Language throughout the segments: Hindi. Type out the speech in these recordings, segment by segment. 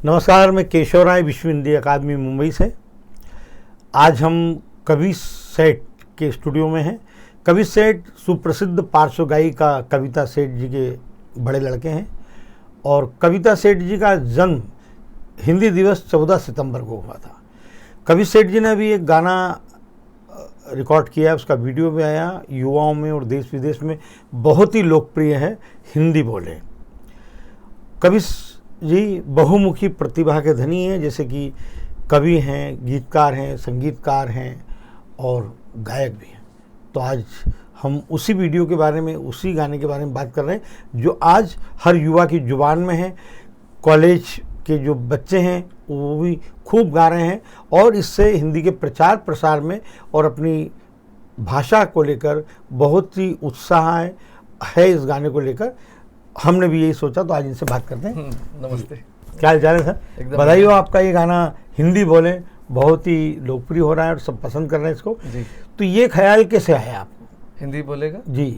नमस्कार, मैं केशव राय विश्व हिंदी अकादमी मुंबई से। आज हम कवि सेठ के स्टूडियो में हैं। कवि सेठ सुप्रसिद्ध पार्श्व गायिका कविता सेठ जी के बड़े लड़के हैं और कविता सेठ जी का जन्म हिंदी दिवस 14 सितंबर को हुआ था। कवि सेठ जी ने अभी एक गाना रिकॉर्ड किया है, उसका वीडियो भी आया, युवाओं में और देश विदेश में बहुत ही लोकप्रिय है, हिंदी बोले। कवि जी बहुमुखी प्रतिभा के धनी हैं, जैसे कि कवि हैं, गीतकार हैं, संगीतकार हैं और गायक भी हैं। तो आज हम उसी वीडियो के बारे में, उसी गाने के बारे में बात कर रहे हैं जो आज हर युवा की जुबान में है। कॉलेज के जो बच्चे हैं वो भी खूब गा रहे हैं और इससे हिंदी के प्रचार प्रसार में और अपनी भाषा को लेकर बहुत ही उत्साह है इस गाने को लेकर। हमने भी यही सोचा, तो आज इनसे बात करते हैं। नमस्ते, क्या हाल चाल है सर? बधाई हो, आपका ये गाना हिंदी बोले बहुत ही लोकप्रिय हो रहा है और सब पसंद कर रहे हैं इसको जी। तो ये ख्याल कैसे आया आपको हिंदी बोलेगा जी?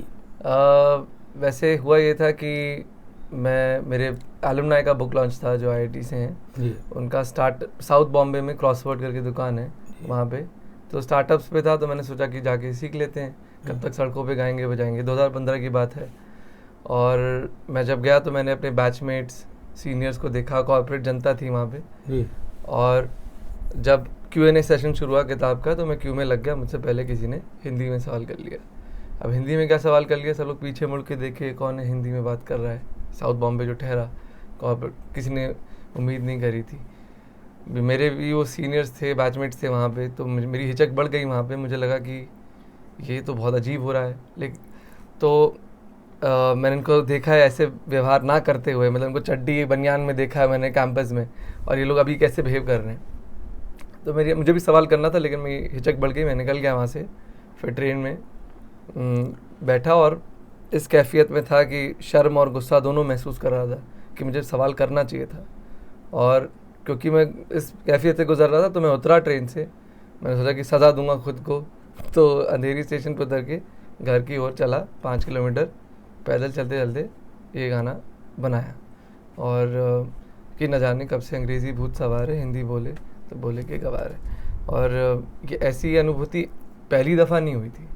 वैसे हुआ ये था कि मेरे एलुमनाई का बुक लॉन्च था जो आईआईटी से हैं जी। उनका स्टार्ट साउथ बॉम्बे में क्रॉसवर्ड करके दुकान है वहाँ पे, तो स्टार्टअप्स पे था, तो मैंने सोचा कि जाके सीख लेते हैं, कब तक सड़कों पे गाएंगे बजाएंगे। 2015 की बात है और मैं जब गया तो मैंने अपने बैचमेट्स सीनियर्स को देखा, कॉर्पोरेट जनता थी वहाँ पे जी। और जब Q&A सेशन शुरू हुआ किताब का तो मैं क्यू में लग गया। मुझसे पहले किसी ने हिंदी में सवाल कर लिया। अब हिंदी में क्या सवाल कर लिया, सब लोग पीछे मुड़ के देखे कौन है हिंदी में बात कर रहा है। साउथ बॉम्बे जो ठहरा, कॉर्पोरेट, किसी ने उम्मीद नहीं करी थी। मेरे भी वो सीनियर्स थे, बैचमेट्स थे वहाँ पे, तो मेरी हिचक बढ़ गई वहाँ पे। मुझे लगा कि ये तो बहुत अजीब हो रहा है, लेकिन तो मैंने इनको देखा है ऐसे व्यवहार ना करते हुए, मतलब इनको चड्डी बनियान में देखा है मैंने कैंपस में, और ये लोग अभी कैसे बिहेव कर रहे हैं। तो मुझे भी सवाल करना था, लेकिन मेरी हिचक बढ़ गई। मैं निकल गया वहाँ से, फिर ट्रेन में बैठा और इस कैफियत में था कि शर्म और गुस्सा दोनों महसूस कर रहा था कि मुझे सवाल करना चाहिए था। और क्योंकि मैं इस कैफियत से गुजर रहा था तो मैं उतरा ट्रेन से। मैंने सोचा कि सज़ा दूंगा खुद को, तो अंधेरी स्टेशन पर उतर के घर की ओर चला 5 किलोमीटर पैदल चलते चलते ये गाना बनाया। और कि न जाने कब से अंग्रेज़ी भूत सवार है, हिंदी बोले तो बोले के गवार है। और ये ऐसी अनुभूति पहली दफ़ा नहीं हुई थी,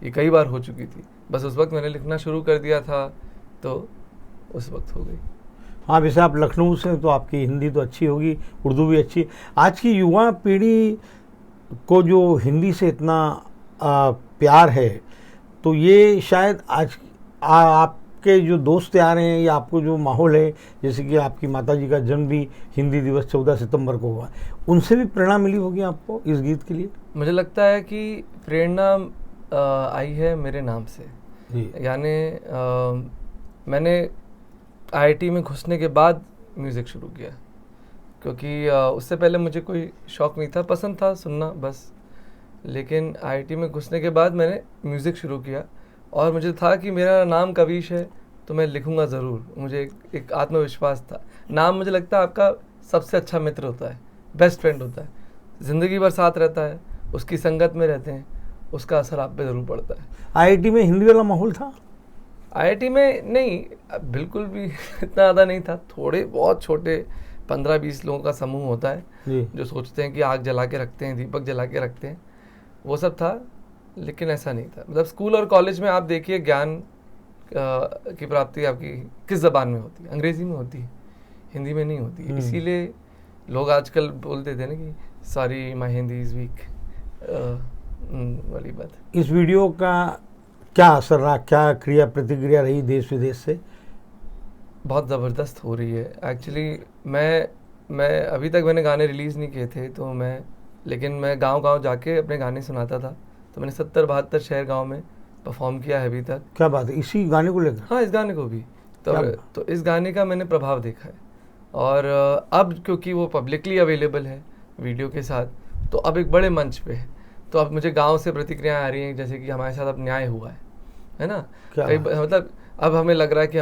ये कई बार हो चुकी थी। बस उस वक्त मैंने लिखना शुरू कर दिया था तो उस वक्त हो गई। हाँ, वैसे आप लखनऊ से, तो आपकी हिंदी तो अच्छी होगी, उर्दू भी अच्छी। आज की युवा पीढ़ी को जो हिंदी से इतना प्यार है, तो ये शायद आज आपके जो दोस्त आ रहे हैं या आपको जो माहौल है, जैसे कि आपकी माताजी का जन्म भी हिंदी दिवस 14 सितंबर को हुआ, उनसे भी प्रेरणा मिली होगी आपको इस गीत के लिए? मुझे लगता है कि प्रेरणा आई है मेरे नाम से। यानी मैंने आईआईटी में घुसने के बाद म्यूज़िक शुरू किया, क्योंकि उससे पहले मुझे कोई शौक़ नहीं था, पसंद था सुनना बस। लेकिन आईआईटी में घुसने के बाद मैंने म्यूज़िक शुरू किया और मुझे था कि मेरा नाम कविश है तो मैं लिखूंगा ज़रूर। मुझे एक आत्मविश्वास था। नाम मुझे लगता है आपका सबसे अच्छा मित्र होता है, बेस्ट फ्रेंड होता है, ज़िंदगी भर साथ रहता है, उसकी संगत में रहते हैं, उसका असर आप पे ज़रूर पड़ता है। आईआईटी में हिंदी वाला माहौल था? आईआईटी में नहीं, बिल्कुल भी इतना ज़्यादा नहीं था। थोड़े बहुत छोटे 15-20 लोगों का समूह होता है जो सोचते हैं कि आग जला के रखते हैं, दीपक जला के रखते हैं, वो सब था। लेकिन ऐसा नहीं था। मतलब स्कूल और कॉलेज में आप देखिए ज्ञान की प्राप्ति आपकी किस ज़बान में होती है? अंग्रेज़ी में होती है, हिंदी में नहीं होती है। इसीलिए लोग आजकल बोलते थे ना कि sorry my Hindi is week वाली बात। इस वीडियो का क्या असर रहा, क्या क्रिया प्रतिक्रिया रही देश विदेश से? बहुत ज़बरदस्त हो रही है एक्चुअली। मैं अभी तक मैंने गाने रिलीज़ नहीं किए थे, तो लेकिन मैं गांव-गांव जाके अपने गाने सुनाता था। तो मैंने 70-72 शहर गांव में परफॉर्म किया है अभी तक। क्या बात है, इसी गाने को लेकर? हाँ, इस गाने को भी। तो इस गाने का मैंने प्रभाव देखा है। और अब क्योंकि वो पब्लिकली अवेलेबल है वीडियो के साथ, तो अब एक बड़े मंच पे है। तो अब मुझे गांव से प्रतिक्रियाएं आ रही हैं, जैसे कि हमारे साथ अब न्याय हुआ है ना। मतलब अब हमें लग रहा है कि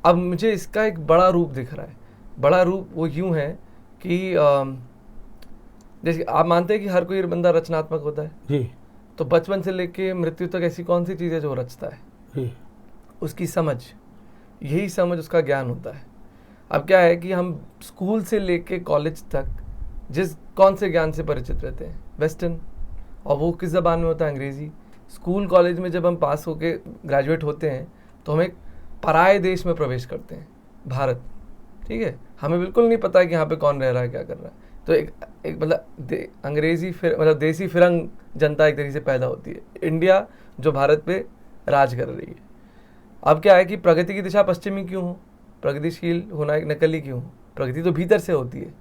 अब मुझे इसका एक बड़ा रूप दिख रहा है। बड़ा रूप वो यूँ है कि जैसे आप मानते हैं कि हर कोई बंदा रचनात्मक होता है जी, तो बचपन से लेके मृत्यु तक ऐसी कौन सी चीज़ है जो रचता है? जी। उसकी समझ, यही समझ उसका ज्ञान होता है। अब क्या है कि हम स्कूल से लेके कॉलेज तक कौन से ज्ञान से परिचित रहते हैं? वेस्टर्न। और वो किस ज़बान में होता है? अंग्रेज़ी। स्कूल कॉलेज में जब हम पास होके ग्रेजुएट होते हैं तो हम एक पराये देश में प्रवेश करते हैं, भारत। ठीक है, हमें बिल्कुल नहीं पता है कि यहाँ पे कौन रह रहा है, क्या कर रहा है। तो एक मतलब अंग्रेज़ी फिर मतलब देसी फिरंग जनता एक तरीके से पैदा होती है, इंडिया जो भारत पे राज कर रही है। अब क्या है कि प्रगति की दिशा पश्चिमी क्यों हो? प्रगतिशील होना एक नकली क्यों हो? प्रगति तो भीतर से होती है।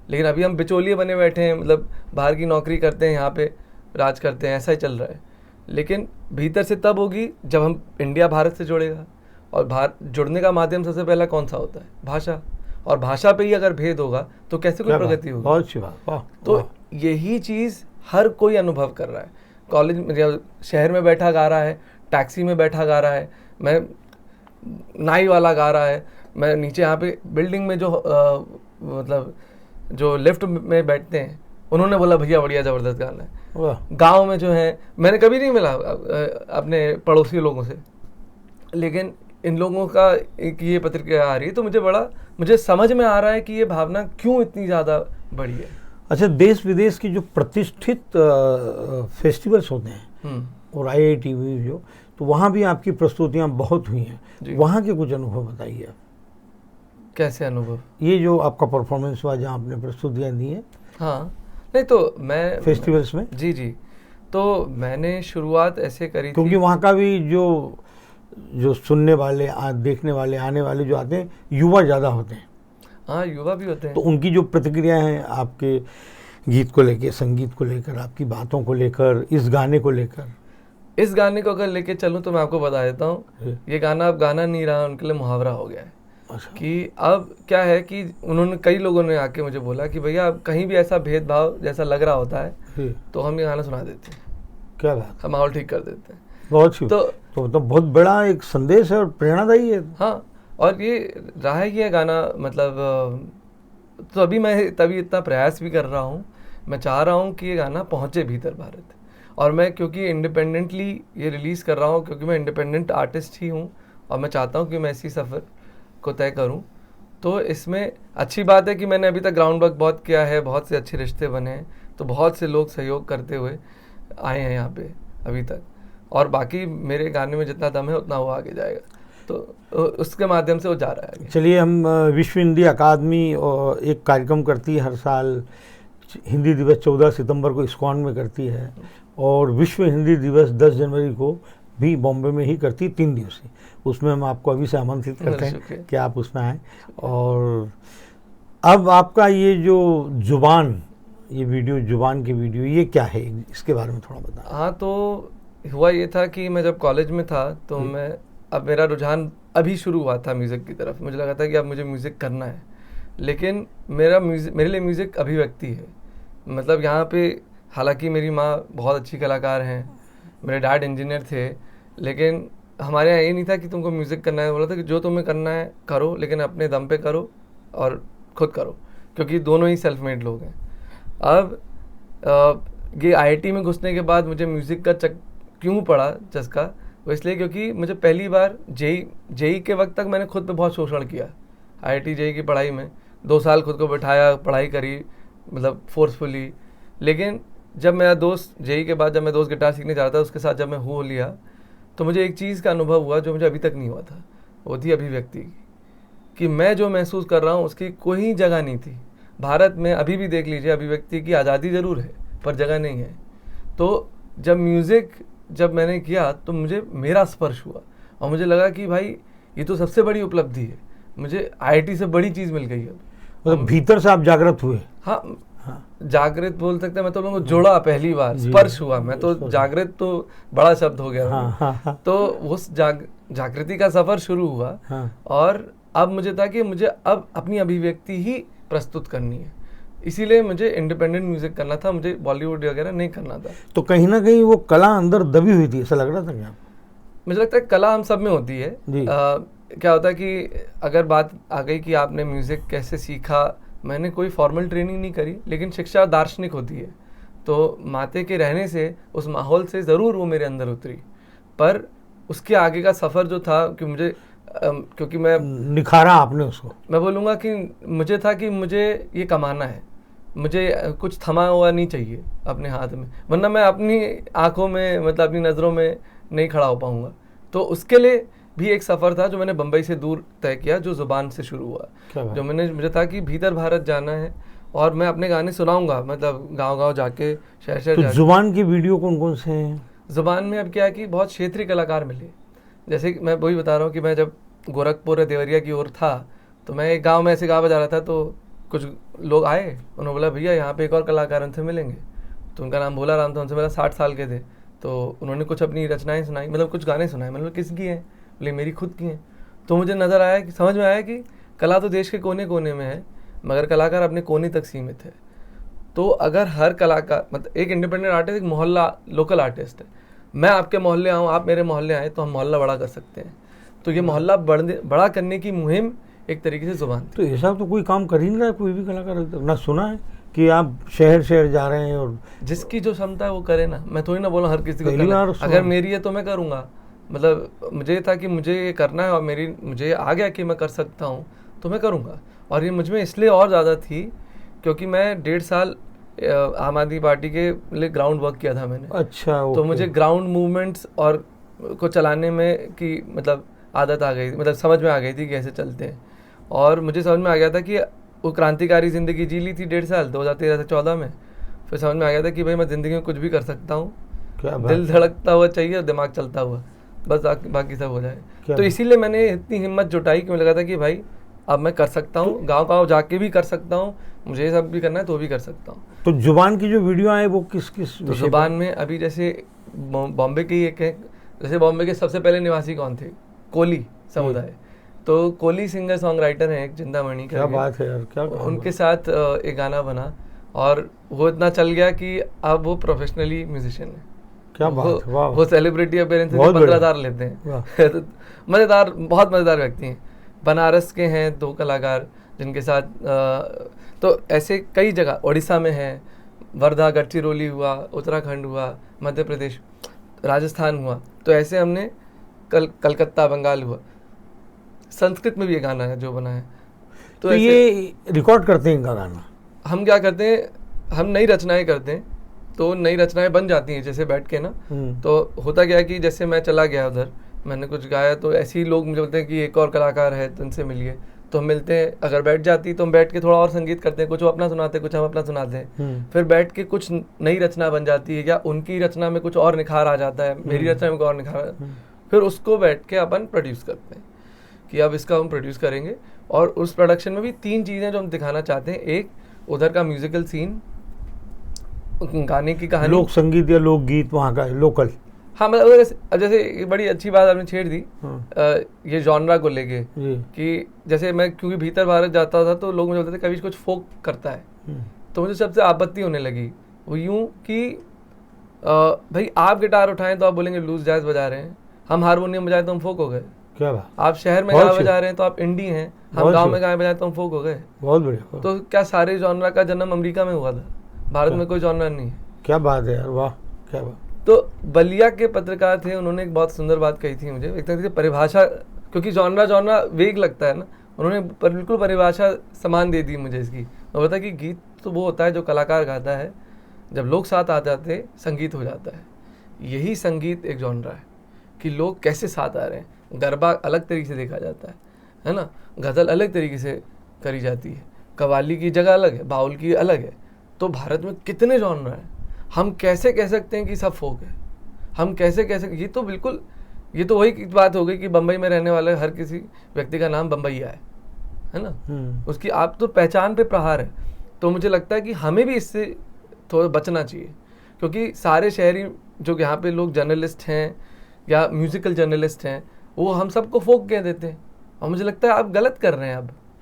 लेकिन अभी हम बिचौलिए बने बैठे हैं, मतलब बाहर की नौकरी करते हैं, यहाँ पे राज करते हैं, ऐसा ही चल रहा है। लेकिन भीतर से तब होगी जब हम इंडिया भारत से जुड़ेगा। और भारत जुड़ने का माध्यम सबसे पहला कौन सा होता है? भाषा। और भाषा पे ही अगर भेद होगा तो कैसे कोई प्रगति होगी? बहुत अच्छी बात, वाह। तो यही चीज़ हर कोई अनुभव कर रहा है। कॉलेज में, शहर में बैठा गा रहा है, टैक्सी में बैठा गा रहा है, मैं नाई वाला गा रहा है, मैं नीचे यहाँ पे बिल्डिंग में जो मतलब जो लिफ्ट में बैठते हैं उन्होंने बोला भैया बढ़िया ज़बरदस्त गाना है। गांव में जो है, मैंने कभी नहीं मिला अपने पड़ोसी लोगों से, लेकिन इन लोगों का एक ये प्रतिक्रिया आ रही है। तो मुझे समझ में आ रहा है कि ये भावना क्यों इतनी ज़्यादा बढ़ी है। अच्छा, देश विदेश की जो प्रतिष्ठित फेस्टिवल्स होते हैं और IIT भी जो, तो वहाँ भी आपकी प्रस्तुतियाँ बहुत हुई हैं, वहाँ के कुछ अनुभव बताइए आप। कैसे अनुभव? ये जो आपका परफॉर्मेंस हुआ जहाँ आपने प्रस्तुतियाँ दी हैं। हाँ, नहीं तो मैं फेस्टिवल्स में जी तो मैंने शुरुआत ऐसे करी थी, क्योंकि वहाँ का भी जो सुनने वाले, देखने वाले, आने वाले जो आते हैं, युवा ज़्यादा होते हैं। हाँ, युवा भी होते हैं। तो उनकी जो प्रतिक्रियाएं हैं आपके गीत को लेकर, संगीत को लेकर, आपकी बातों को लेकर, इस गाने को लेकर। इस गाने को अगर लेके चलूँ तो मैं आपको बता देता हूँ, ये गाना अब गाना नहीं रहा, उनके लिए मुहावरा हो गया है। अच्छा। कि अब क्या है कि उन्होंने, कई लोगों ने आके मुझे बोला कि भैया अब कहीं भी ऐसा भेदभाव जैसा लग रहा होता है तो हम ये गाना सुना देते हैं। क्या बात, हम माहौल ठीक कर देते हैं। बहुत अच्छी। तो बहुत बड़ा एक संदेश है और प्रेरणादायी है। हाँ, और ये रहा है ये गाना, मतलब तो अभी मैं तभी इतना प्रयास भी कर रहा हूँ, मैं चाह रहा हूँ कि ये गाना पहुँचे भीतर भारत। और मैं क्योंकि इंडिपेंडेंटली ये रिलीज़ कर रहा हूँ, क्योंकि मैं इंडिपेंडेंट आर्टिस्ट ही हूँ और मैं चाहता हूँ कि मैं इसी सफ़र को तय करूँ। तो इसमें अच्छी बात है कि मैंने अभी तक ग्राउंड वर्क बहुत किया है, बहुत से अच्छे रिश्ते बने हैं, तो बहुत से लोग सहयोग करते हुए आए हैं यहाँ पे अभी तक। और बाकी मेरे गाने में जितना दम है उतना वो आगे जाएगा, तो उसके माध्यम से वो जा रहा है। चलिए, हम विश्व हिंदी अकादमी एक कार्यक्रम करती है हर साल, हिंदी दिवस 14 सितंबर को इस्कॉन में करती है, और विश्व हिंदी दिवस 10 जनवरी को भी बॉम्बे में ही करती है, 3 दिवसीय। उसमें हम आपको अभी से आमंत्रित करते हैं कि आप उसमें आएँ। और अब आपका ये जो जुबान, ये वीडियो, जुबान की वीडियो, ये क्या है, इसके बारे में थोड़ा बताएं। हाँ, तो हुआ ये था कि मैं जब कॉलेज में था तो अब मेरा रुझान अभी शुरू हुआ था म्यूज़िक की तरफ। मुझे लगा था कि अब मुझे म्यूज़िक करना है, लेकिन मेरे लिए म्यूज़िक अभिव्यक्ति है। मतलब यहाँ पे हालांकि मेरी माँ बहुत अच्छी कलाकार हैं, मेरे डैड इंजीनियर थे, लेकिन हमारे यहाँ ये नहीं था कि तुमको म्यूज़िक करना है। बोला था कि जो तुम्हें करना है करो, लेकिन अपने दम पे करो और ख़ुद करो, क्योंकि दोनों ही सेल्फ मेड लोग हैं। अब ये IIT में घुसने के बाद मुझे म्यूज़िक का क्यों पड़ा चस्का, वो इसलिए क्योंकि मुझे पहली बार जेई के वक्त तक मैंने खुद पे बहुत शोषण किया। IIT जेई की पढ़ाई में 2 साल खुद को बैठाया, पढ़ाई करी, मतलब फोर्सफुली। लेकिन जब मेरा दोस्त जेई के बाद, जब मैं दोस्त गिटार सीखने जा रहा था, उसके साथ जब मैं हो लिया, तो मुझे एक चीज़ का अनुभव हुआ जो मुझे अभी तक नहीं हुआ था। वो थी अभिव्यक्ति की, कि मैं जो महसूस कर रहा हूँ उसकी कोई जगह नहीं थी भारत में। अभी भी देख लीजिए, अभिव्यक्ति की आज़ादी ज़रूर है पर जगह नहीं है। तो जब मैंने किया तो मुझे मेरा स्पर्श हुआ और मुझे लगा कि भाई ये तो सबसे बड़ी उपलब्धि है, मुझे IIT से बड़ी चीज़ मिल गई है। मतलब भीतर से आप जागृत हुए। हाँ, जागृत बोल सकते हैं। मैं तो लोगों को जोड़ा, पहली बार स्पर्श हुआ। मैं तो जागृत तो बड़ा शब्द हो गया। तो उस जागृति का सफ़र शुरू हुआ। और अब मुझे था कि मुझे अब अपनी अभिव्यक्ति ही प्रस्तुत करनी है, इसीलिए मुझे इंडिपेंडेंट म्यूजिक करना था, मुझे बॉलीवुड वगैरह नहीं करना था। तो कहीं ना कहीं वो कला अंदर दबी हुई थी, ऐसा लग रहा था क्या? मुझे लगता है कला हम सब में होती है। क्या होता है कि अगर बात आ गई कि आपने म्यूज़िक कैसे सीखा, मैंने कोई फॉर्मल ट्रेनिंग नहीं करी, लेकिन शिक्षा दार्शनिक होती है। तो माते के रहने से, उस माहौल से ज़रूर वो मेरे अंदर उतरी, पर उसके आगे का सफ़र जो था कि मुझे क्योंकि मैं निखारा आपने उसको? मैं बोलूँगा कि मुझे था कि मुझे ये कमाना है, मुझे कुछ थमा हुआ नहीं चाहिए अपने हाथ में, वरना मैं अपनी आंखों में मतलब अपनी नज़रों में नहीं खड़ा हो पाऊँगा। तो उसके लिए भी एक सफ़र था जो मैंने बम्बई से दूर तय किया, जो ज़ुबान से शुरू हुआ। जो मुझे था कि भीतर भारत जाना है और मैं अपने गाने सुनाऊंगा, मतलब गांव-गांव जाके, शहर-शहर तो जाके। ज़ुबान की वीडियो कौन-कौन से हैं? ज़ुबान में अब क्या है कि बहुत क्षेत्रीय कलाकार मिले। जैसे मैं वही बता रहा हूँ कि मैं जब गोरखपुर या देवरिया की ओर था, तो मैं एक गाँव में ऐसे गा बजा रहा था, तो कुछ लोग आए, उन्होंने बोला भैया यहाँ पे एक और कलाकार उनसे मिलेंगे। तो उनका नाम भोला राम था, उनसे मिला, 60 साल के थे। तो उन्होंने कुछ अपनी रचनाएँ सुनाई, मतलब कुछ गाने सुनाए। मतलब किसकी हैं? बोले मेरी खुद की हैं। तो मुझे नज़र आया कि समझ में आया कि कला तो देश के कोने कोने में है, मगर कलाकार अपने कोने तक सीमित है। तो अगर हर कलाकार, मतलब एक इंडिपेंडेंट आर्टिस्ट, एक मोहल्ला लोकल आर्टिस्ट है, मैं आपके मोहल्ले आऊँ, आप मेरे मोहल्ले आए, तो हम मोहल्ला बड़ा कर सकते हैं। तो ये मोहल्ला बड़ा करने की मुहिम एक तरीके से ज़ुबान थी। तो ऐसा तो कोई काम कर ही नहीं रहा है कोई भी कलाकार, ना सुना है कि आप शहर शहर जा रहे हैं। और जिसकी जो क्षमता है वो करे ना, मैं थोड़ी ना बोला हर किसी को पहली करना। बार अगर मेरी है तो मैं करूँगा। मतलब मुझे था कि मुझे ये करना है और मुझे आ गया कि मैं कर सकता हूँ, तो मैं करूँगा। और ये मुझ में इसलिए और ज़्यादा थी क्योंकि मैं 1.5 साल आम आदमी पार्टी के लिए ग्राउंड वर्क किया था मैंने। अच्छा, तो मुझे ग्राउंड मूवमेंट्स और को चलाने में की मतलब आदत आ गई, मतलब समझ में आ गई थी कैसे चलते हैं। और मुझे समझ में आ गया था कि वो क्रांतिकारी ज़िंदगी जी ली थी 1.5 साल 2013 से 14 में। फिर समझ में आ गया था कि भाई मैं ज़िंदगी में कुछ भी कर सकता हूँ, दिल धड़कता हुआ चाहिए और दिमाग चलता हुआ, बस बाकी सब हो जाए। तो इसीलिए मैंने इतनी हिम्मत जुटाई कि मुझे लगा था कि भाई अब मैं कर सकता हूँ, गाँव जाके भी कर सकता हूँ, मुझे ये सब भी करना है तो भी कर सकता हूँ। तो ज़ुबान की जो वीडियो आए वो किस तो ज़ुबान में अभी जैसे बॉम्बे की एक है, जैसे बॉम्बे के सबसे पहले निवासी कौन थे? कोली समुदाय। तो कोली सिंगर सॉन्ग राइटर हैं एक, चिंतामणि का। क्या बात है यार, क्या उनके साथ एक गाना बना और वो इतना चल गया कि अब वो प्रोफेशनली म्यूजिशियन है। क्या बात है, वाह। वो सेलिब्रिटी अपीयरेंस 15,000 लेते हैं। मज़ेदार, बहुत मज़ेदार व्यक्ति हैं। बनारस के हैं 2 कलाकार जिनके साथ तो ऐसे कई जगह, उड़ीसा में है, वर्धा, गढ़चिरौली हुआ, उत्तराखंड हुआ, मध्य प्रदेश, राजस्थान हुआ। तो ऐसे हमने कलकत्ता, बंगाल हुआ। संस्कृत में भी ये गाना है जो बना है। तो ये रिकॉर्ड करते हैं इनका गाना? हम क्या करते हैं, हम नई रचनाएं करते हैं, तो नई रचनाएं बन जाती हैं जैसे बैठ के ना। तो होता क्या है कि जैसे मैं चला गया उधर, मैंने कुछ गाया, तो ऐसे ही लोग मुझे बोलते हैं कि एक और कलाकार है तो उनसे मिलिए। तो हम मिलते हैं, अगर बैठ जाती तो हम बैठ के थोड़ा और संगीत करते हैं, कुछ वो अपना सुनाते हैं, कुछ हम अपना सुनाते हैं। फिर बैठ के कुछ नई रचना बन जाती है, या उनकी रचना में कुछ और निखार आ जाता है, मेरी रचना में कुछ और निखार। फिर उसको बैठ के अपन प्रोड्यूस करते हैं कि अब इसका हम प्रोड्यूस करेंगे। और उस प्रोडक्शन में भी 3 चीज़ें जो हम दिखाना चाहते हैं। एक, उधर का म्यूजिकल सीन, गाने की कहानी, लोक संगीत या लोकगीत वहाँ का लोकल। हाँ, मतलब जैसे बड़ी अच्छी बात आपने छेड़ दी ये जॉनरा को लेके कि जैसे मैं क्योंकि भीतर भारत जाता था तो लोग मुझे बोलते थे कभी कुछ फोक करता है। तो मुझे सबसे आपत्ति होने लगी वो यूँ कि भाई आप गिटार उठाएं तो आप बोलेंगे लूज जैज बजा रहे हैं, हम हारमोनियम बजाएं तो हम फोक हो गए। क्या बात। आप शहर में गाँव बजा रहे हैं तो आप इंडी हैं, हम गाँव में गाँव बजाएं तो हम फोक हो गए। बहुत बढ़िया। तो क्या सारे जॉनरा का जन्म अमेरिका में हुआ था? भारत में कोई जॉनरा नहीं है। क्या बात है यार, वाह, क्या बात। तो बलिया के पत्रकार थे, उन्होंने एक बहुत सुंदर बात कही थी मुझे, एक तरह से परिभाषा, क्योंकि जॉनरा वेग लगता है ना, उन्होंने बिल्कुल परिभाषा समान दे दी मुझे इसकी। वो बता कि गीत तो वो होता है जो कलाकार गाता है, जब लोग साथ आ जाते संगीत हो जाता है। यही संगीत एक जॉनरा है कि लोग कैसे साथ आ रहे हैं। गरबा अलग तरीके से देखा जाता है ना, गज़ल अलग तरीके से करी जाती है, कव्वाली की जगह अलग है, बाउल की अलग है। तो भारत में कितने जॉनरा हैं, हम कैसे कह सकते हैं कि सब फोक है? हम कैसे ये तो बिल्कुल, ये तो वही बात हो गई कि बम्बई में रहने वाले हर किसी व्यक्ति का नाम बम्बईया है ना, उसकी आप तो पहचान पे प्रहार है। तो मुझे लगता है कि हमें भी इससे थोड़ा बचना चाहिए, क्योंकि सारे शहरी जो यहाँ पे लोग जर्नलिस्ट हैं या म्यूजिकल जर्नलिस्ट हैं, वो हम सबको फोक कह देते हैं। और मुझे लगता है आप गलत कर रहे हैं।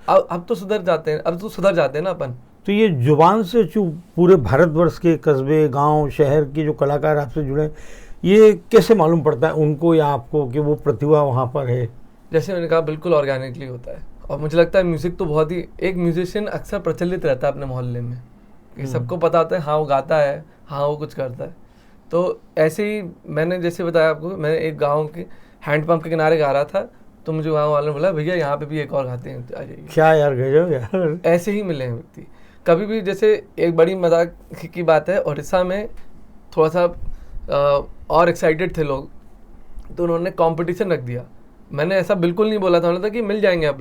अब तो सुधर जाते हैं, अब तो सुधर जाते हैं ना अपन। तो ये जुबान से जो पूरे भारतवर्ष के कस्बे, गांव, शहर के जो कलाकार आपसे जुड़े, ये कैसे मालूम पड़ता है उनको या आपको कि वो प्रतिभा वहाँ पर है? जैसे मैंने कहा, बिल्कुल ऑर्गेनिकली होता है। और मुझे लगता है म्यूज़िक तो बहुत ही, एक म्यूजिशियन अक्सर प्रचलित रहता है अपने मोहल्ले में, कि सबको पता होता है हाँ वो गाता है, हाँ वो कुछ करता है। तो ऐसे ही मैंने जैसे बताया आपको, मैंने एक गाँव के हैंडपम्प के किनारे गा रहा था, तो मुझे वहाँ वालों ने बोला भैया यहाँ पे भी एक और खाते हैं, तो आ जाइए। क्या यार, गजब यार। ऐसे ही मिले हैं व्यक्ति। कभी भी जैसे एक बड़ी मजाक की बात है, उड़ीसा में थोड़ा सा और एक्साइटेड थे लोग, तो उन्होंने कंपटीशन रख दिया। मैंने ऐसा बिल्कुल नहीं बोला था, उन्होंने था कि मिल जाएंगे आप,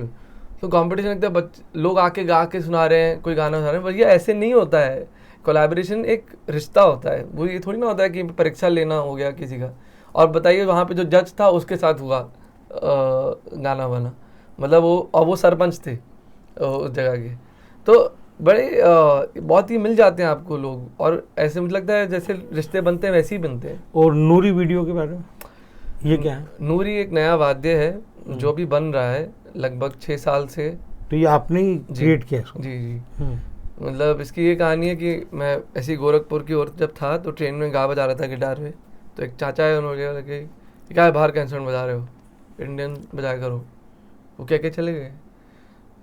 तो कंपटीशन रख दिया, लोग आके गा के सुना रहे हैं, कोई गाना सुना रहे हैं। भैया ऐसे नहीं होता है, कोलैबोरेशन एक रिश्ता होता है, वो ये थोड़ी ना होता है कि परीक्षा लेना हो गया किसी का। और बताइए वहाँ पे जो जज था उसके साथ हुआ गाना वाना, मतलब वो सरपंच थे उस जगह के। तो बड़े बहुत ही मिल जाते हैं आपको लोग, और ऐसे मुझे लगता है जैसे रिश्ते बनते हैं वैसे ही बनते हैं। और नूरी वीडियो के बारे में, ये क्या है? नूरी एक नया वाद्य है जो भी बन रहा है लगभग 6 साल से। तो ये आपने ही क्रिएट किया इसको? जी जी। मतलब इसकी ये कहानी है कि मैं ऐसी गोरखपुर की ओर जब था तो ट्रेन में गा बजा रहा था गिटार पे, तो एक चाचा है, उन्होंने लगे क्या है बाहर का इंस्ट्रूमेंट बजा रहे हो, इंडियन बजाया करो। वो कह के चले गए।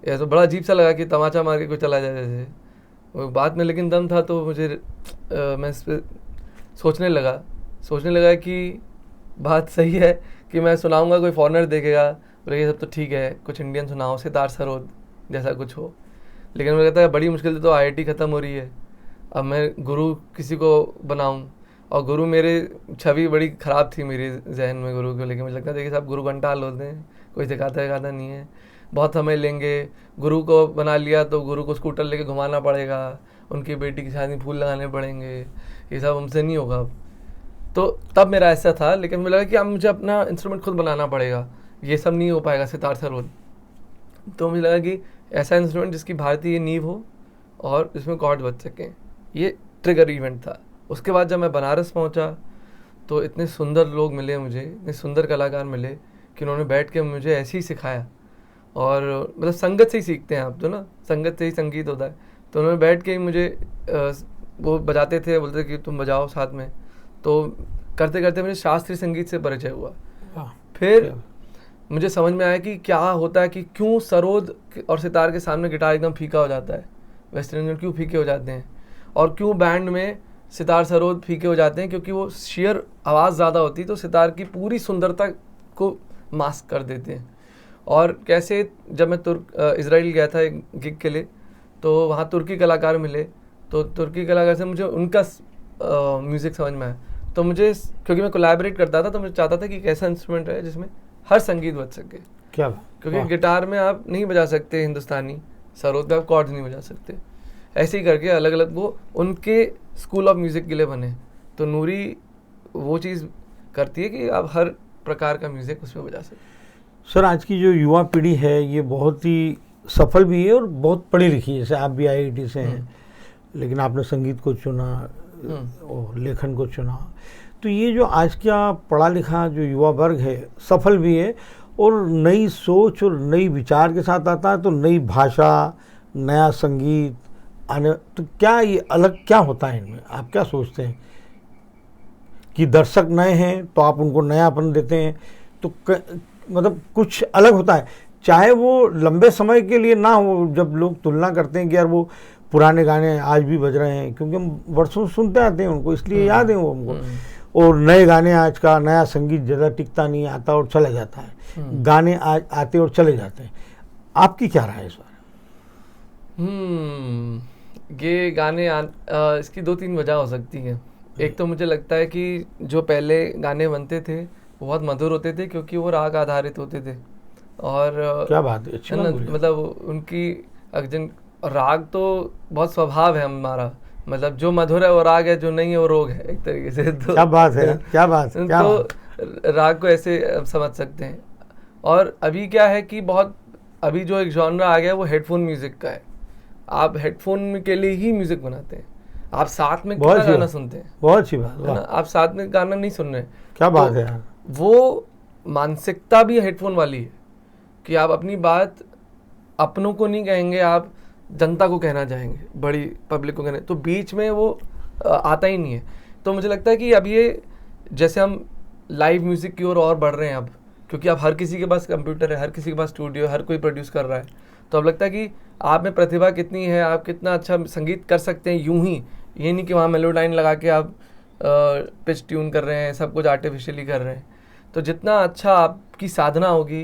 यह तो बड़ा अजीब सा लगा कि तमाचा मार के कोई चला जाए जैसे। वो बात में लेकिन दम था, तो मुझे मैं इस पर सोचने लगा कि बात सही है कि मैं सुनाऊंगा, कोई फॉरेनर देखेगा बोले ये सब तो ठीक है, कुछ इंडियन सुनाओ, सितार सरोद जैसा कुछ हो। लेकिन मुझे कहता है बड़ी मुश्किल से तो IIT ख़त्म हो रही है, अब मैं गुरु किसी को बनाऊं, और गुरु मेरे छवि बड़ी ख़राब थी मेरे जहन में गुरु को लेकर। मुझे लगता है देखिए साहब गुरु घंटाल होते हैं, कोई सिखाता नहीं है, बहुत समय लेंगे। गुरु को बना लिया तो गुरु को स्कूटर लेके घुमाना पड़ेगा, उनकी बेटी की शादी फूल लगाने पड़ेंगे, ये सब हमसे नहीं होगा अब। तो तब मेरा ऐसा था, लेकिन मुझे लगा कि अब मुझे अपना इंस्ट्रूमेंट खुद बनाना पड़ेगा, ये सब नहीं हो पाएगा सितार सरोद। तो मुझे लगा कि ऐसा इंस्ट्रूमेंट जिसकी भारतीय नींव हो और इसमें कॉर्ड बज सकें, ये ट्रिगर इवेंट था। उसके बाद जब मैं बनारस पहुंचा तो इतने सुंदर लोग मिले मुझे, इतने सुंदर कलाकार मिले कि उन्होंने बैठ के मुझे ऐसे ही सिखाया। और मतलब संगत से ही सीखते हैं आप, तो ना संगत से ही संगीत होता है। तो उन्होंने बैठ के ही मुझे वो बजाते थे, बोलते थे कि तुम बजाओ साथ में। तो करते करते मुझे शास्त्रीय संगीत से परिचय हुआ। फिर मुझे समझ में आया कि क्या होता है, कि क्यों सरोद और सितार के सामने गिटार एकदम फीका हो जाता है, वेस्टर्न इंडियन क्यों फीके हो जाते हैं, और क्यों बैंड में सितार सरोद फीके हो जाते हैं, क्योंकि वो शेयर आवाज़ ज़्यादा होती है तो सितार की पूरी सुंदरता को मास्क कर देते हैं। और कैसे जब मैं इजराइल गया था एक गिग के लिए, तो वहाँ तुर्की कलाकार मिले, तो तुर्की कलाकार से मुझे उनका म्यूज़िक समझ में आया। तो मुझे, क्योंकि मैं कोलैबोरेट करता था, तो मुझे चाहता था कि एक ऐसा इंस्ट्रूमेंट है जिसमें हर संगीत बज सके। क्या? क्योंकि गिटार में आप नहीं बजा सकते हिंदुस्तानी, सरोद में आप कॉर्ड्स नहीं बजा सकते। ऐसे ही करके अलग अलग वो उनके स्कूल ऑफ म्यूज़िक के लिए बने। तो नूरी वो चीज़ करती है कि आप हर प्रकार का म्यूज़िक उसमें बजा सकते। सर, आज की जो युवा पीढ़ी है ये बहुत ही सफल भी है और बहुत पढ़ी लिखी है। जैसे आप भी IIT से हैं, लेकिन आपने संगीत को चुना और लेखन को चुना। तो ये जो आज का पढ़ा लिखा जो युवा वर्ग है सफल भी है, और नई सोच और नई विचार के साथ आता है। तो नई भाषा, नया संगीत आने, तो क्या ये अलग क्या होता है इनमें? आप क्या सोचते हैं कि दर्शक नए हैं तो आप उनको नयापन देते हैं, तो मतलब कुछ अलग होता है, चाहे वो लंबे समय के लिए ना हो। जब लोग तुलना करते हैं कि यार वो पुराने गाने आज भी बज रहे हैं, क्योंकि हम वर्षों सुनते आते हैं उनको, इसलिए याद है वो हमको। और नए गाने, आज का नया संगीत ज़्यादा टिकता नहीं, आता और चला जाता है। गाने आज आते और चले जाते हैं। आपकी क्या राय है इस बारे? ये गाने इसकी 2-3 वजह हो सकती हैं। एक तो मुझे लगता है कि जो पहले गाने बनते थे वो बहुत मधुर होते थे, क्योंकि वो राग आधारित होते थे। और क्या बात है, अच्छी बात है। मतलब उनकी राग तो बहुत स्वभाव है हमारा, मतलब जो मधुर है वो राग है, जो नहीं है वो रोग है एक तरीके से। तो क्या बात है, क्या बात है, क्या तो बात। राग को ऐसे समझ सकते हैं। और अभी क्या है कि बहुत अभी जो एक जॉनरा आ गया है वो हेडफोन म्यूजिक का है। आप हेडफोन के लिए ही म्यूजिक बनाते हैं, आप साथ में कितना गाना सुनते हैं। बहुत अच्छी बात है ना, आप साथ में गाना नहीं सुन रहे। क्या बात है यार। वो मानसिकता भी हेडफोन वाली है कि आप अपनी बात अपनों को नहीं कहेंगे, आप जनता को कहना चाहेंगे, बड़ी पब्लिक को कहना, तो बीच में वो आता ही नहीं है। तो मुझे लगता है कि अब ये जैसे हम लाइव म्यूज़िक की ओर और बढ़ रहे हैं अब, क्योंकि अब हर किसी के पास कंप्यूटर है, हर किसी के पास स्टूडियो, हर कोई प्रोड्यूस कर रहा है। तो अब लगता है कि आप में प्रतिभा कितनी है, आप कितना अच्छा संगीत कर सकते हैं यूं ही, ये नहीं कि वहाँ मेलोडाइन लगा के आप पिच ट्यून कर रहे हैं, सब कुछ आर्टिफिशियली कर रहे हैं। तो जितना अच्छा आपकी साधना होगी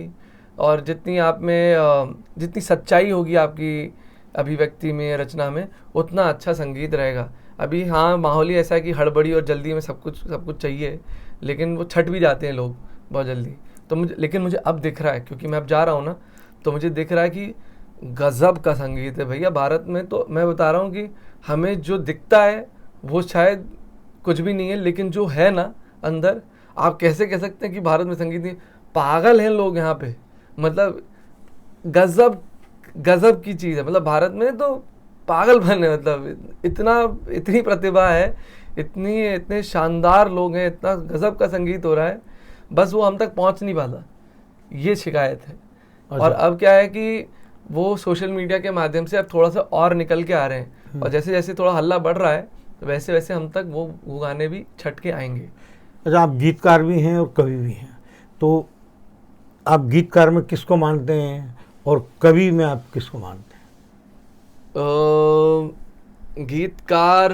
और जितनी आप में जितनी सच्चाई होगी आपकी अभिव्यक्ति में, रचना में, उतना अच्छा संगीत रहेगा। अभी हाँ, माहौल ही ऐसा है कि हड़बड़ी और जल्दी में सब कुछ चाहिए, लेकिन वो छट भी जाते हैं लोग बहुत जल्दी। तो लेकिन मुझे अब दिख रहा है, क्योंकि मैं अब जा रहा हूँ ना, तो मुझे दिख रहा है कि गजब का संगीत है भैया भारत में। तो मैं बता रहा हूँ कि हमें जो दिखता है वो शायद कुछ भी नहीं है, लेकिन जो है ना अंदर, आप कैसे कह सकते हैं कि भारत में संगीत नहीं? पागल हैं लोग यहाँ पे, मतलब गजब की चीज़ है। मतलब भारत में तो पागलपन है, मतलब इतनी प्रतिभा है, इतने शानदार लोग हैं, इतना गजब का संगीत हो रहा है, बस वो हम तक पहुंच नहीं पाता, ये शिकायत है। अच्छा। और अब क्या है कि वो सोशल मीडिया के माध्यम से अब थोड़ा सा और निकल के आ रहे हैं, और जैसे जैसे थोड़ा हल्ला बढ़ रहा है, तो वैसे वैसे हम तक वो गाने भी छट के आएंगे। अच्छा, आप गीतकार भी हैं और कवि भी हैं, तो आप गीतकार में किसको मानते हैं और कवि में आप किसको मानते हैं? गीतकार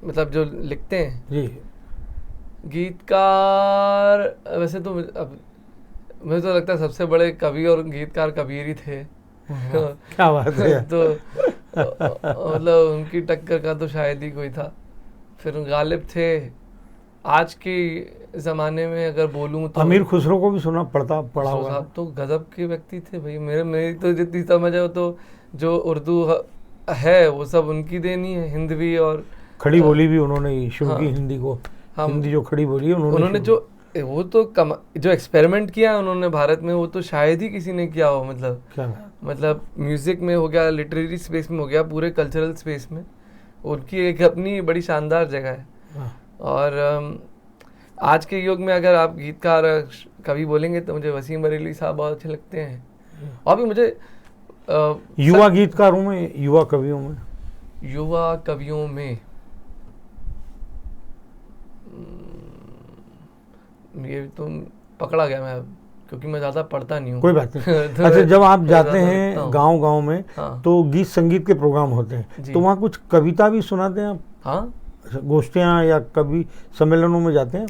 मतलब जो लिखते हैं जी। गीतकार, वैसे तो अब मुझे तो लगता है सबसे बड़े कवि और गीतकार कबीर ही थे। क्या बात है। तो मतलब उनकी टक्कर का तो शायद ही कोई था। फिर गालिब थे। आज के ज़माने में अगर बोलूँ तो अमीर खुसरो को भी पढ़ा खुसरो हुआ है। साहब तो गजब के व्यक्ति थे भाई। मेरी तो जितनी समझ है, वो तो जो उर्दू है वो सब उनकी देनी है, हिंदवी और खड़ी बोली भी उन्होंने शुरू की। हाँ। हिंदी को, हाँ, हिंदी जो खड़ी बोली है उन्होंने जो एक्सपेरिमेंट किया है उन्होंने भारत में, वो तो शायद ही किसी ने किया हो। मतलब म्यूजिक में हो गया, लिटरेरी स्पेस में हो गया, पूरे कल्चरल स्पेस में उनकी एक अपनी बड़ी शानदार जगह है। हाँ। और आज के युग में अगर आप गीतकार कवि बोलेंगे तो मुझे वसीम बरेली साहब बहुत अच्छे लगते हैं। और भी मुझे युवा गीतकारों में, युवा कवियों में ये तो पकड़ा गया मैं अब, क्योंकि मैं ज़्यादा पढ़ता नहीं हूँ। कोई बात नहीं। तो अच्छा, जब आप जाते ज़्यादा हैं लिखता हूँ। गांव में, हाँ। तो गीत संगीत के प्रोग्राम होते हैं, जी। तो वहाँ कुछ कविता भी सुनाते हैं आप? हाँ, गोष्ठियाँ या कवि सम्मेलनों में जाते हैं?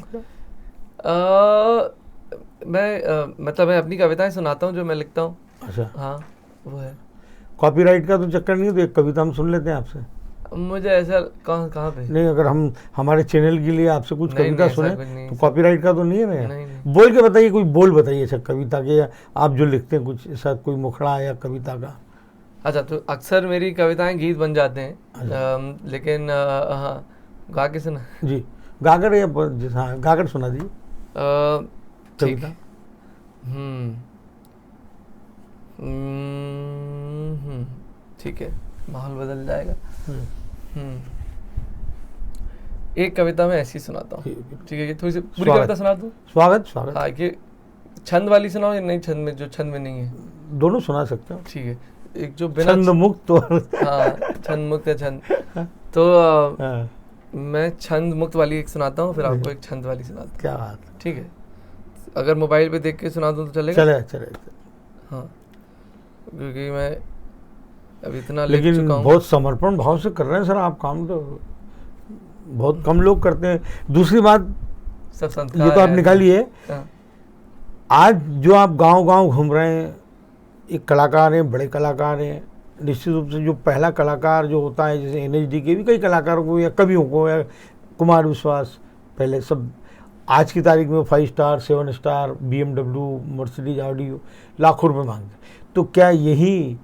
मतलब मैं अपनी कविताएं सुनाता हूँ जो मैं लिखता हूँ। अच्छा। हाँ, वो है। कॉपीराइट का तो चक्कर नहीं है, तो एक कविता हम सुन लेते हैं आपसे। मुझे ऐसा कहाँ पे? नहीं, अगर हम हमारे चैनल के लिए आपसे कुछ नहीं, कविता नहीं, सुने ऐसा कुछ नहीं, तो कॉपीराइट का तो नहीं है ना? नहीं। बोल के बताइए, कोई बोल बताइए। अच्छा, कविता के, आप जो लिखते हैं कुछ ऐसा कोई मुखड़ा या कविता का? अच्छा, तो अक्सर मेरी कविताएं गीत बन जाते हैं, लेकिन हाँ, गा के सुना जी, गाकर या हाँ, गाकर सुना दीजिए कविता। ठीक है, माहौल बदल जाएगा। एक कविता मैं ऐसी सुनाता हूँ, ठीक है? थोड़ी सी पूरी कविता सुना दूँ? स्वागत। हाँ, कि छंद वाली सुनाओ या नहीं, छंद में, जो छंद में नहीं है? दोनों सुना सकते हो। ठीक है, एक जो बिना छंद मुक्त तो हाँ, छंद मुक्त है छंद। तो मैं छंद मुक्त वाली एक सुनाता हूँ, फिर आपको एक छंद वाली सुनाता हूँ। क्या बात, ठीक है? अगर मोबाइल पे देख के सुना दूँ तो चलेगा? चले। हाँ, क्योंकि मैं अभी इतना लिख लेकिन चुका हूँ। बहुत समर्पण भाव से कर रहे हैं सर आप काम, तो बहुत कम लोग करते हैं। दूसरी बात, सब संस्कार ये तो आप है। निकालिए, हाँ। आज जो आप गांव घूम रहे हैं, एक कलाकार हैं, बड़े कलाकार हैं, निश्चित रूप से जो पहला कलाकार जो होता है, जैसे NHD के भी कई कलाकारों को या कवियों को, या कुमार विश्वास, पहले सब, आज की तारीख में 5 star 7 star BMW Mercedes Audi लाखों रुपए मांगते। तो क्या यही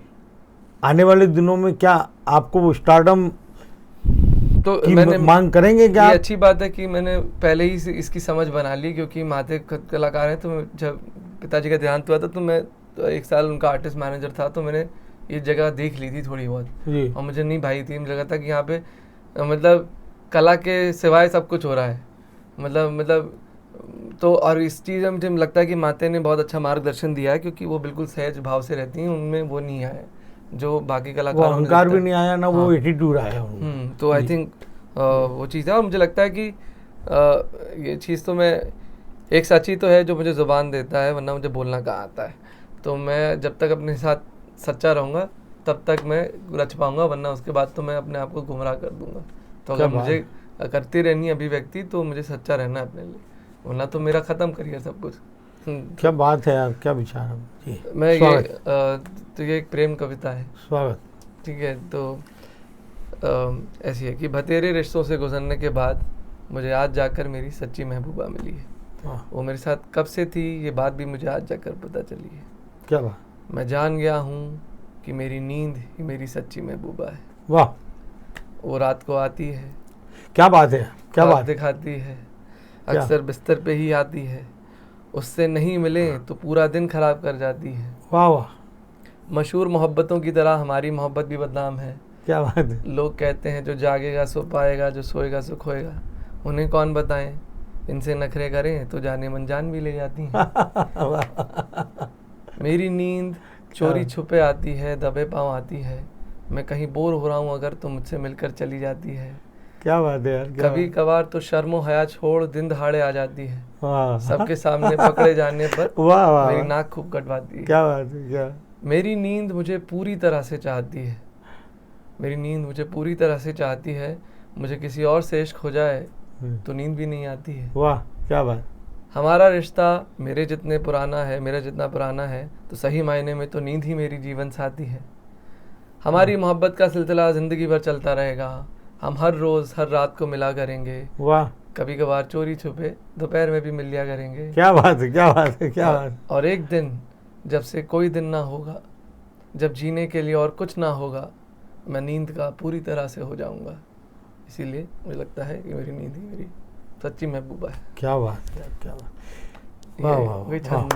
आने वाले दिनों में क्या आपको वो स्टारडम तो की मैंने मांग करेंगे क्या? ये अच्छी बात है कि मैंने पहले ही इसकी समझ बना ली, क्योंकि माते कलाकार हैं। तो जब पिताजी का देहांत हुआ था, तो मैं तो 1 साल उनका आर्टिस्ट मैनेजर था, तो मैंने ये जगह देख ली थी थोड़ी बहुत, और मुझे नहीं भाई थी। मुझे लगा था कि यहाँ पे मतलब कला के सिवाय सब कुछ हो रहा है, मतलब तो। और इस चीज़ में मुझे लगता है कि माते ने बहुत अच्छा मार्गदर्शन दिया है, क्योंकि वो बिल्कुल सहज भाव से रहती हैं, उनमें वो नहीं आया जो बाकी कलाकारों में। अहंकार भी नहीं आया ना, वो एटीट्यूड आया। तो आई थिंक वो चीज़ है। और मुझे लगता है कि ये चीज़ तो मैं, एक सच्ची तो है जो मुझे ज़ुबान देता है, वरना मुझे बोलना कहाँ आता है। तो मैं जब तक अपने साथ सच्चा रहूँगा तब तक मैं रच पाऊँगा, वरना उसके बाद तो मैं अपने आप को गुमराह कर दूँगा। तो अगर मुझे करती रहनी अभिव्यक्ति, तो मुझे सच्चा रहना है अपने लिए, वरना तो मेरा ख़त्म करियर सब कुछ। क्या बात है यार, क्या विचार है जी। मैं स्वागत। तो ये एक प्रेम कविता है, स्वागत। ठीक है। तो ऐसी है कि भतेरे रिश्तों से गुजरने के बाद मुझे आज जाकर मेरी सच्ची महबूबा मिली है। वाह, वो मेरे साथ कब से थी ये बात भी मुझे आज जाकर पता चली है। क्या बात। मैं जान गया हूँ कि मेरी नींद ही मेरी सच्ची महबूबा है। वाह, वो रात को आती है, क्या बात है, क्या ख्वाब बात है। दिखाती है, क्या? अक्सर बिस्तर पे ही आती है। उससे नहीं मिले तो पूरा दिन खराब कर जाती है। वाह वाह, मशहूर मोहब्बतों की तरह हमारी मोहब्बत भी बदनाम है। क्या बात है। लोग कहते हैं जो जागेगा सो पाएगा, जो सोएगा सो खोएगा। उन्हें कौन बताएं, इनसे नखरे करें तो जाने मन जान भी ले जाती हैं। मेरी नींद चोरी छुपे आती है, दबे पाँव आती है। मैं कहीं बोर हो रहा हूँ अगर तुम मुझसे मिलकर चली जाती है। क्या बात है यार, क्या कभी कभार तो शर्मो हया छोड़ दिन दहाड़े आ जाती है। वाह सबके सामने पकड़े जाने पर वाह वाह, मेरी नाक खूब कटवाती है। क्या बात है, क्या। मेरी नींद मुझे पूरी तरह से चाहती है। मेरी नींद मुझे पूरी तरह से चाहती है। मुझे किसी और से इश्क हो जाए तो नींद भी नहीं आती है। वाह, क्या बात। हमारा रिश्ता मेरे जितने पुराना है, मेरा जितना पुराना है, तो सही मायने में तो नींद ही मेरी जीवन साथी है। हमारी मोहब्बत का सिलसिला ज़िंदगी भर चलता रहेगा। हम हर रोज़ हर रात को मिला करेंगे। वाह, कभी कभार चोरी छुपे दोपहर में भी मिल लिया करेंगे। क्या बात है, क्या बात है, क्या बात। और एक दिन जब से कोई दिन ना होगा, जब जीने के लिए और कुछ ना होगा, मैं नींद का पूरी तरह से हो जाऊंगा। इसीलिए मुझे लगता है कि मेरी नींद ही मेरी सच्ची महबूबा है। क्या बात है, क्या बात। वाह ये वाह वही वाह। छंद।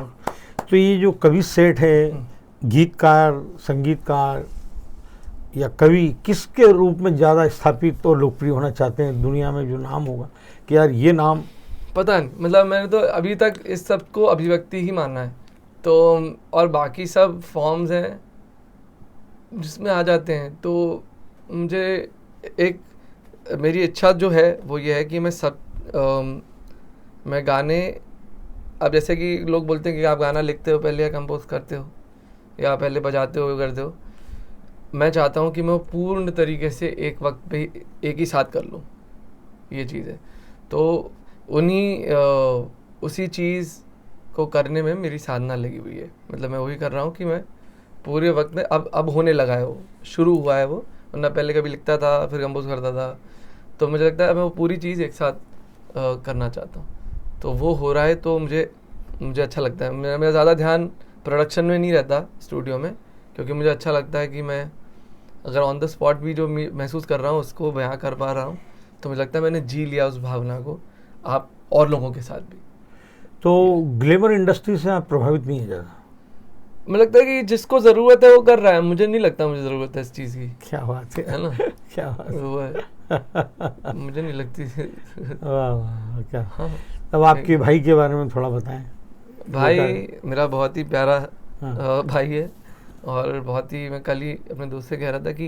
तो ये जो कवि सेठ है, गीतकार, संगीतकार या कवि, किसके रूप में ज़्यादा स्थापित और लोकप्रिय होना चाहते हैं दुनिया में, जो नाम होगा कि यार ये नाम। पता नहीं, मतलब मैंने तो अभी तक इस सब को अभिव्यक्ति ही माना है। तो और बाकी सब फॉर्म्स हैं जिसमें आ जाते हैं। तो मुझे एक मेरी इच्छा जो है वो ये है कि मैं गाने, अब जैसे कि लोग बोलते हैं कि आप गाना लिखते हो पहले या कंपोज करते हो या पहले बजाते हो करते हो, मैं चाहता हूँ कि मैं पूर्ण तरीके से एक वक्त पे एक ही साथ कर लूँ। ये चीज़ है। तो उसी चीज़ को करने में मेरी साधना लगी हुई है। मतलब मैं वही कर रहा हूँ कि मैं पूरे वक्त में अब होने लगा है, वो शुरू हुआ है वो, वरना पहले कभी लिखता था फिर कंपोज करता था। तो मुझे लगता है मैं वो पूरी चीज़ एक साथ करना चाहता हूँ। तो वो हो रहा है तो मुझे अच्छा लगता है। मेरा ज़्यादा ध्यान प्रोडक्शन में नहीं रहता स्टूडियो में, क्योंकि मुझे अच्छा लगता है कि मैं अगर ऑन द स्पॉट भी जो महसूस कर रहा हूँ उसको बयां कर पा रहा हूँ, तो मुझे लगता है मैंने जी लिया उस भावना को, आप और लोगों के साथ भी। तो ग्लैमर इंडस्ट्री से आप प्रभावित नहीं है ज़्यादा? मुझे लगता है कि जिसको ज़रूरत है वो कर रहा है। मुझे नहीं लगता मुझे ज़रूरत है इस चीज़ की। क्या बात है ना? क्या बात है। वो है, मुझे नहीं लगती। वाह वाह, क्या। हाँ। अब आपके भाई के बारे में थोड़ा बताएं। भाई मेरा बहुत ही प्यारा हाँ। भाई है। और बहुत ही, मैं कल ही अपने दोस्त से कह रहा था कि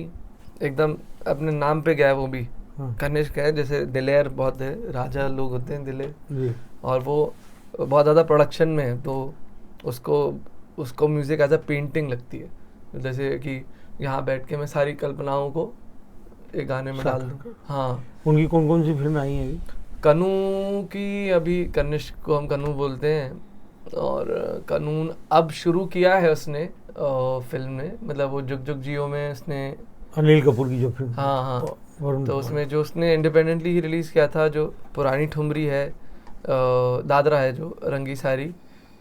एकदम अपने नाम पे गया है वो भी। हाँ। कनिष्क है, जैसे दिलेर बहुत है, राजा लोग होते हैं दिलेर, जी। और वो बहुत ज़्यादा प्रोडक्शन में है। तो उसको म्यूज़िक एज अ पेंटिंग लगती है। जैसे कि यहाँ बैठ के मैं सारी कल्पनाओं को एक गाने में डाल दूँ। हाँ। उनकी कौन कौन सी फिल्में आई हैं अभी? कनू की, अभी कनिष्क को हम कनू बोलते हैं, और कानून अब शुरू किया है उसने फिल्म में, मतलब वो जुग जुग जियो में उसने, अनिल कपूर की जो फिल्म। हाँ, वरुण तो धवन। उसमें जो उसने इंडिपेंडेंटली ही रिलीज़ किया था, जो पुरानी ठुमरी है, दादरा है जो रंगी सारी,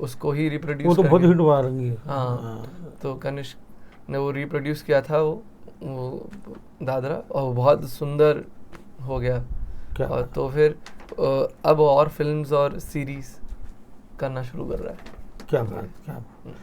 उसको ही रिप्रोड्यूस, वो तो बहुत हिट हुआ रंगी। हाँ। तो कनिष्क ने वो रिप्रोड्यूस किया था वो दादरा, और वो बहुत सुंदर हो गया। और तो फिर अब और फिल्म्स और सीरीज करना शुरू कर रहा है। क्या बात, क्या बात।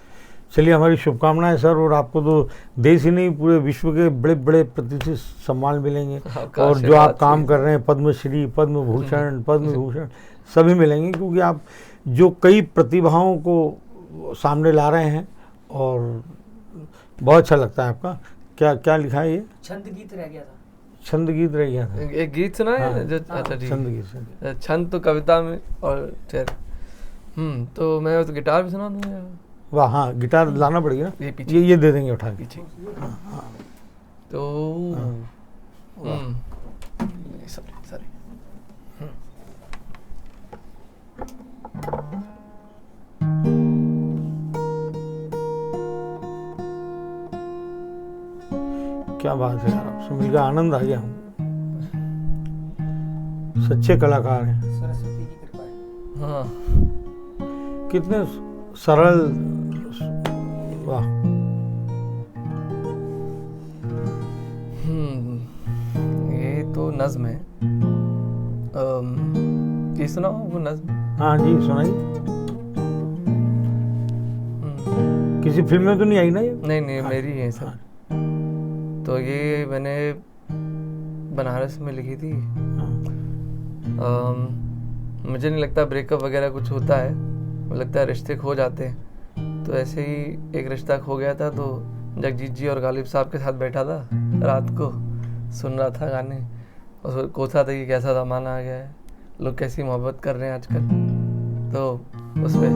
चलिए, हमारी शुभकामनाएं सर, और आपको तो देश ही नहीं पूरे विश्व के बड़े बड़े प्रतिष्ठित सम्मान मिलेंगे। और जो आप काम कर रहे हैं, पद्मश्री, पद्म भूषण, पद्म विभूषण सभी मिलेंगे, क्योंकि आप जो कई प्रतिभाओं को सामने ला रहे हैं, और बहुत अच्छा लगता है आपका। क्या क्या लिखा है ये? छंद गीत रह गया था। छंद गीत रह गया था। एक गीत सुना है? हाँ, जो अच्छा ठीक, छंद गीत। छंद तो कविता में और तो मैं तो गिटार भी सुना दूंगा। वाह, हाँ, गिटार लाना पड़ेगा। ये पीछे, ये दे देंगे उठा के पीछे। हाँ। तो सॉरी बात है यार, आपसे मिलकर आनंद आ गया। हम सच्चे कलाकार हैं। सरस्वती की कृपा है। हाँ, कितने सरल, वाह। ये तो नज्म है। ये सुनाओ वो नज्म। हाँ जी, सुनाइए। किसी फिल्म में तो नहीं आई ना ये? नहीं नहीं, हाँ, मेरी है सब। हाँ, तो ये मैंने बनारस में लिखी थी। हाँ। मुझे नहीं लगता ब्रेकअप वगैरह कुछ होता है, मुझे लगता है रिश्ते खो जाते हैं। तो ऐसे ही एक रिश्ता खो गया था, तो जगजीत जी और गालिब साहब के साथ बैठा था, रात को सुन रहा था गाने, और कोसा था कि कैसा ज़माना आ गया है, लोग कैसी मोहब्बत कर रहे हैं आजकल। तो उस पर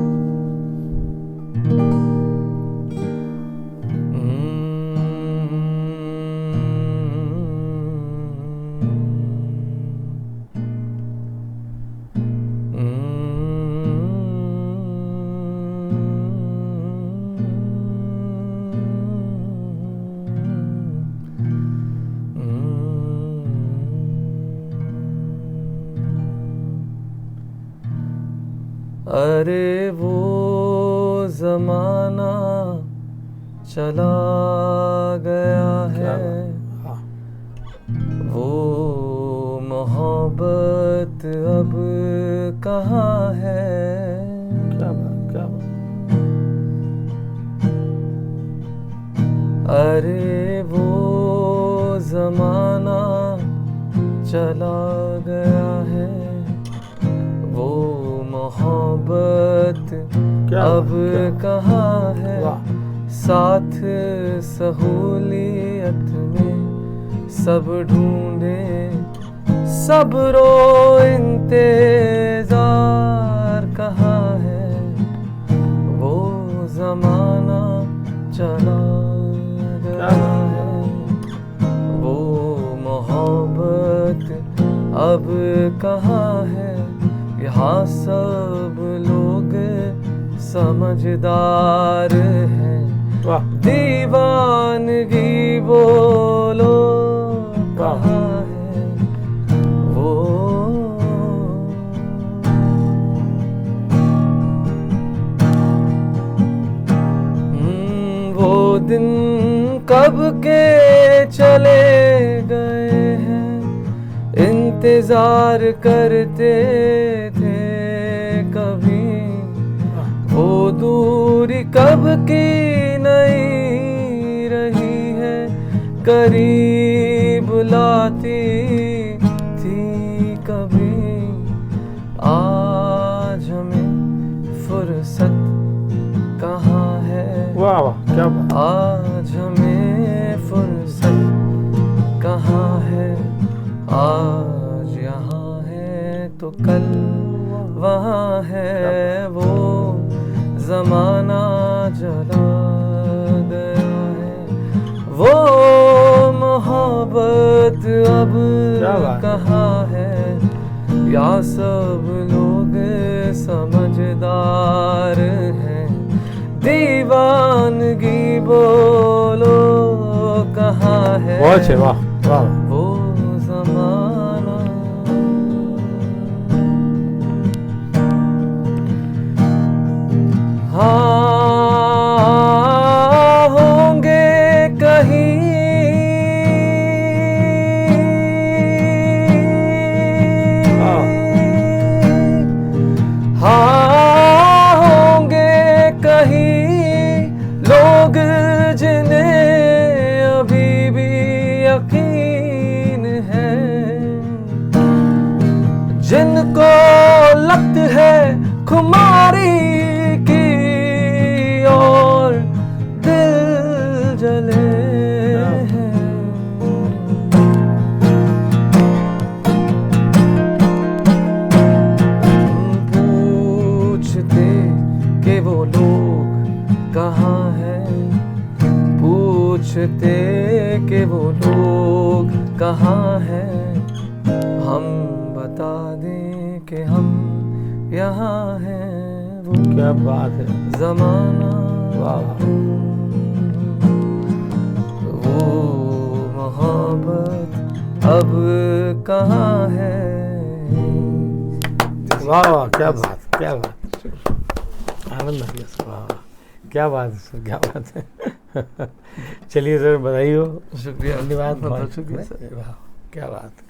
अरे वो ज़माना चला गया है, हाँ, वो मोहब्बत अब कहाँ है। क्या बात, क्या बात। अरे वो ज़माना चला गया है, वो मोहब्बत क्या अब बात, क्या बात। कहाँ है। वाह। साथ सहूलियत में सब ढूंढे, सब रो इंतजार कहाँ है, वो ज़माना चला गया है, वो मोहब्बत अब कहाँ है। यहाँ सब लोग समझदार हैं, वाह, दीवानगी बोलो कहाँ है, वो वो दिन कब के चले गए हैं, इंतजार करते थे कभी, वो दूरी कब की नहीं रही है, करीब लाती थी कभी। आज हमें फुर्सत कहाँ है, वाह, वाह, क्या बात। आज हमें फुर्सत कहाँ है, आज यहाँ है तो कल वहाँ है, वो ज़माना चला गया है, वो मोहब्बत अब क्या बात है। कहाँ है। या सब लोग समझदार हैं, दीवानगी बोलो कहाँ है, बहुत अच्छे, वाह, वाह। वो ज़माना। हाँ, होंगे कहीं हाँ, होंगे कहीं लोग जिन्हें अभी भी यकीन है, जिनको लत है खुमारी की और दिल जले हैं। पूछते कि वो लोग कहाँ हैं, पूछते कि वो लोग कहाँ हैं, हम बता दें कि हम यहाँ हैं, वो क्या बात है। ज़माना वाह, वो मोहब्बत अब कहाँ है। वाह वाह, क्या बात, क्या बात, आनंद आ गया सर, वाह वाह, क्या बात है सर, क्या बात है। चलिए सर, बधाई हो, शुक्रिया, धन्यवाद, बहुत शुक्रिया सर। वाह, क्या बात है।